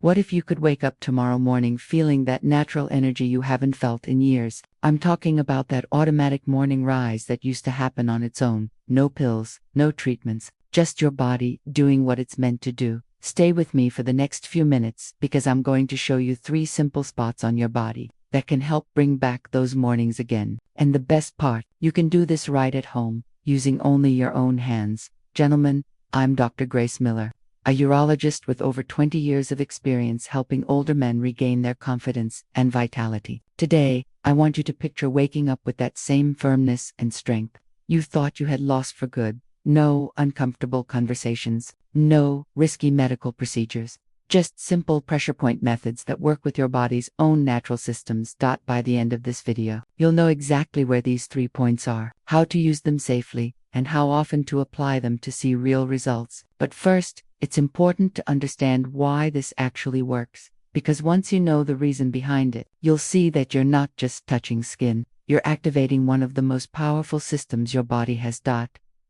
What if you could wake up tomorrow morning feeling that natural energy you haven't felt in years? I'm talking about that automatic morning rise that used to happen on its own. No pills, no treatments, just your body doing what it's meant to do. Stay with me for the next few minutes because I'm going to show you 3 simple spots on your body that can help bring back those mornings again. And the best part, you can do this right at home, using only your own hands. Gentlemen, I'm Dr. Grace Miller, a urologist with over 20 years of experience helping older men regain their confidence and vitality. Today, I want you to picture waking up with that same firmness and strength you thought you had lost for good. No uncomfortable conversations, no risky medical procedures, just simple pressure point methods that work with your body's own natural systems. By the end of this video, you'll know exactly where these 3 points are, how to use them safely, and how often to apply them to see real results. But first, it's important to understand why this actually works, because once you know the reason behind it, you'll see that you're not just touching skin, you're activating one of the most powerful systems your body has.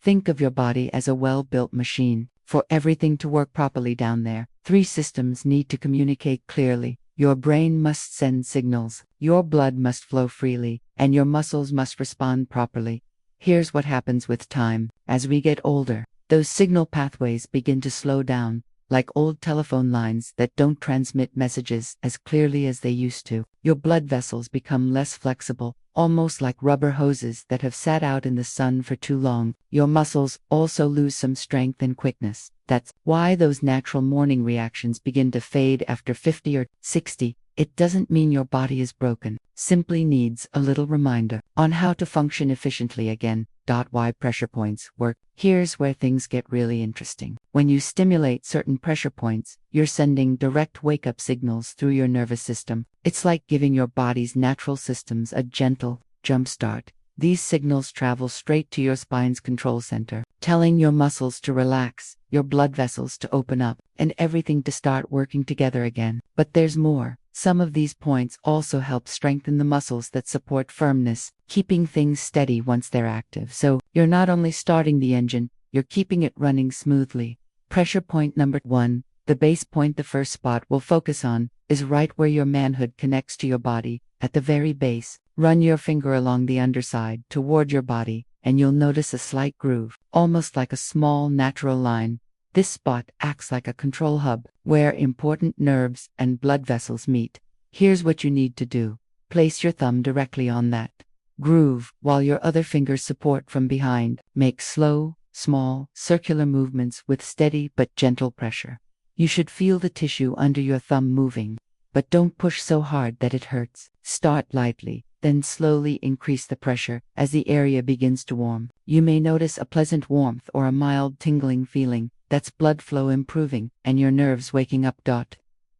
Think of your body as a well-built machine. For everything to work properly down there, 3 systems need to communicate clearly. Your brain must send signals, your blood must flow freely, and your muscles must respond properly. Here's what happens with time. As we get older, those signal pathways begin to slow down, like old telephone lines that don't transmit messages as clearly as they used to. Your blood vessels become less flexible, almost like rubber hoses that have sat out in the sun for too long. Your muscles also lose some strength and quickness. That's why those natural morning reactions begin to fade after 50 or 60. It doesn't mean your body is broken, simply needs a little reminder on how to function efficiently again. Why pressure points work. Here's where things get really interesting. When you stimulate certain pressure points, you're sending direct wake-up signals through your nervous system. It's like giving your body's natural systems a gentle jumpstart. These signals travel straight to your spine's control center, telling your muscles to relax, your blood vessels to open up, and everything to start working together again. But there's more. Some of these points also help strengthen the muscles that support firmness, keeping things steady once they're active. So, you're not only starting the engine, you're keeping it running smoothly. Pressure point number 1, the base point. The first spot we'll focus on is right where your manhood connects to your body, at the very base. Run your finger along the underside toward your body, and you'll notice a slight groove, almost like a small natural line. This spot acts like a control hub, where important nerves and blood vessels meet. Here's what you need to do. Place your thumb directly on that groove, while your other fingers support from behind. Make slow, small, circular movements with steady but gentle pressure. You should feel the tissue under your thumb moving, but don't push so hard that it hurts. Start lightly, then slowly increase the pressure as the area begins to warm. You may notice a pleasant warmth or a mild tingling feeling. That's blood flow improving and your nerves waking up.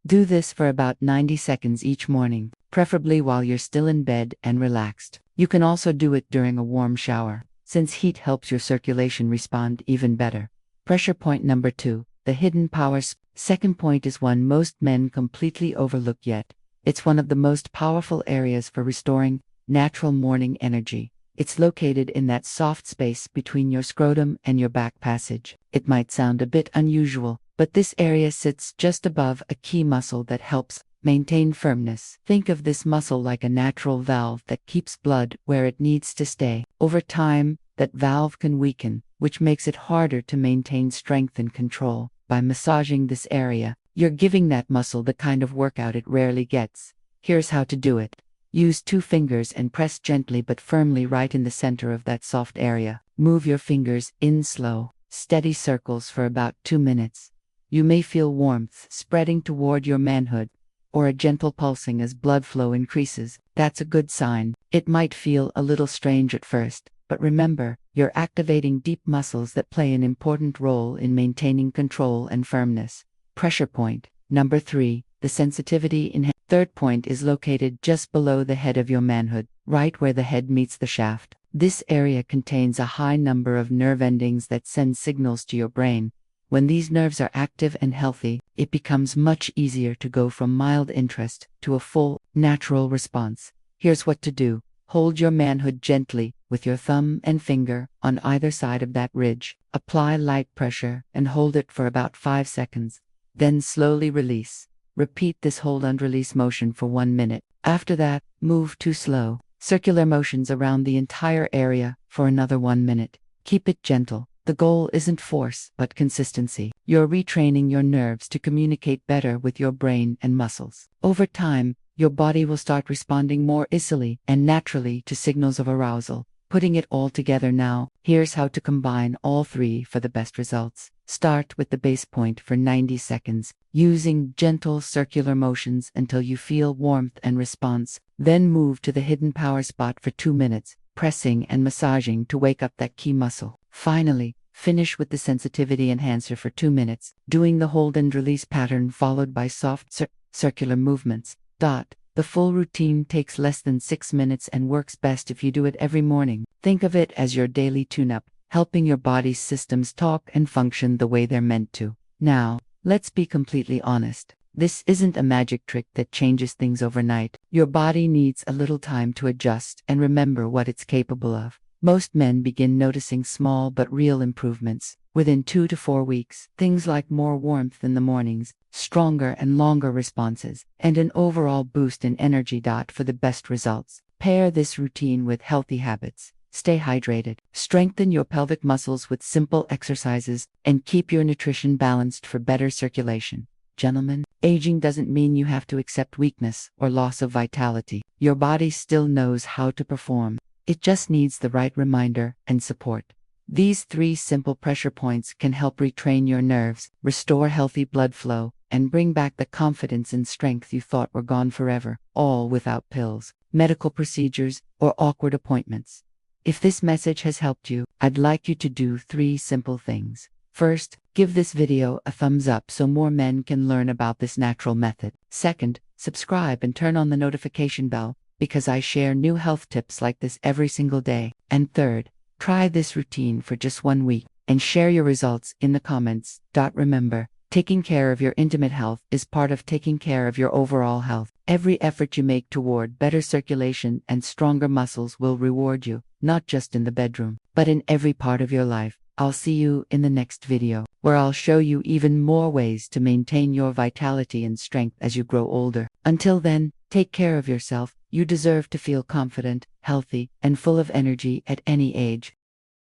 Do this for about 90 seconds each morning, preferably while you're still in bed and relaxed. You can also do it during a warm shower, since heat helps your circulation respond even better. Pressure point number 2, the hidden power. Second point is one most men completely overlook yet. It's one of the most powerful areas for restoring natural morning energy. It's located in that soft space between your scrotum and your back passage. It might sound a bit unusual, but this area sits just above a key muscle that helps maintain firmness. Think of this muscle like a natural valve that keeps blood where it needs to stay. Over time, that valve can weaken, which makes it harder to maintain strength and control. By massaging this area, you're giving that muscle the kind of workout it rarely gets. Here's how to do it. Use 2 fingers and press gently but firmly right in the center of that soft area. Move your fingers in slow, steady circles for about 2 minutes. You may feel warmth spreading toward your manhood, or a gentle pulsing as blood flow increases. That's a good sign. It might feel a little strange at first, but remember, you're activating deep muscles that play an important role in maintaining control and firmness. Pressure point number 3, the sensitivity in head. Third point is located just below the head of your manhood, right where the head meets the shaft. This area contains a high number of nerve endings that send signals to your brain. When these nerves are active and healthy, it becomes much easier to go from mild interest to a full, natural response. Here's what to do. Hold your manhood gently with your thumb and finger on either side of that ridge. Apply light pressure and hold it for about 5 seconds. Then slowly release. Repeat this hold and release motion for 1 minute. After that, move to slow, circular motions around the entire area for another 1 minute. Keep it gentle. The goal isn't force, but consistency. You're retraining your nerves to communicate better with your brain and muscles. Over time, your body will start responding more easily and naturally to signals of arousal. Putting it all together now, here's how to combine all three for the best results. Start with the base point for 90 seconds, using gentle circular motions until you feel warmth and response. Then move to the hidden power spot for 2 minutes, pressing and massaging to wake up that key muscle. Finally, finish with the sensitivity enhancer for 2 minutes, doing the hold and release pattern followed by soft circular movements. The full routine takes less than 6 minutes and works best if you do it every morning. Think of it as your daily tune-up, helping your body's systems talk and function the way they're meant to. Now, let's be completely honest. This isn't a magic trick that changes things overnight. Your body needs a little time to adjust and remember what it's capable of. Most men begin noticing small but real improvements within 2 to 4 weeks. Things like more warmth in the mornings, stronger and longer responses, and an overall boost in energy. For the best results, pair this routine with healthy habits. Stay hydrated, strengthen your pelvic muscles with simple exercises, and keep your nutrition balanced for better circulation. Gentlemen, aging doesn't mean you have to accept weakness or loss of vitality. Your body still knows how to perform. It just needs the right reminder and support. These 3 simple pressure points can help retrain your nerves, restore healthy blood flow, and bring back the confidence and strength you thought were gone forever, all without pills, medical procedures, or awkward appointments. If this message has helped you, I'd like you to do 3 simple things. First, give this video a thumbs up so more men can learn about this natural method. Second, subscribe and turn on the notification bell, because I share new health tips like this every single day. And third, try this routine for just 1 week and share your results in the comments. Remember, taking care of your intimate health is part of taking care of your overall health. Every effort you make toward better circulation and stronger muscles will reward you, not just in the bedroom, but in every part of your life. I'll see you in the next video, where I'll show you even more ways to maintain your vitality and strength as you grow older. Until then, take care of yourself. You deserve to feel confident, healthy, and full of energy at any age.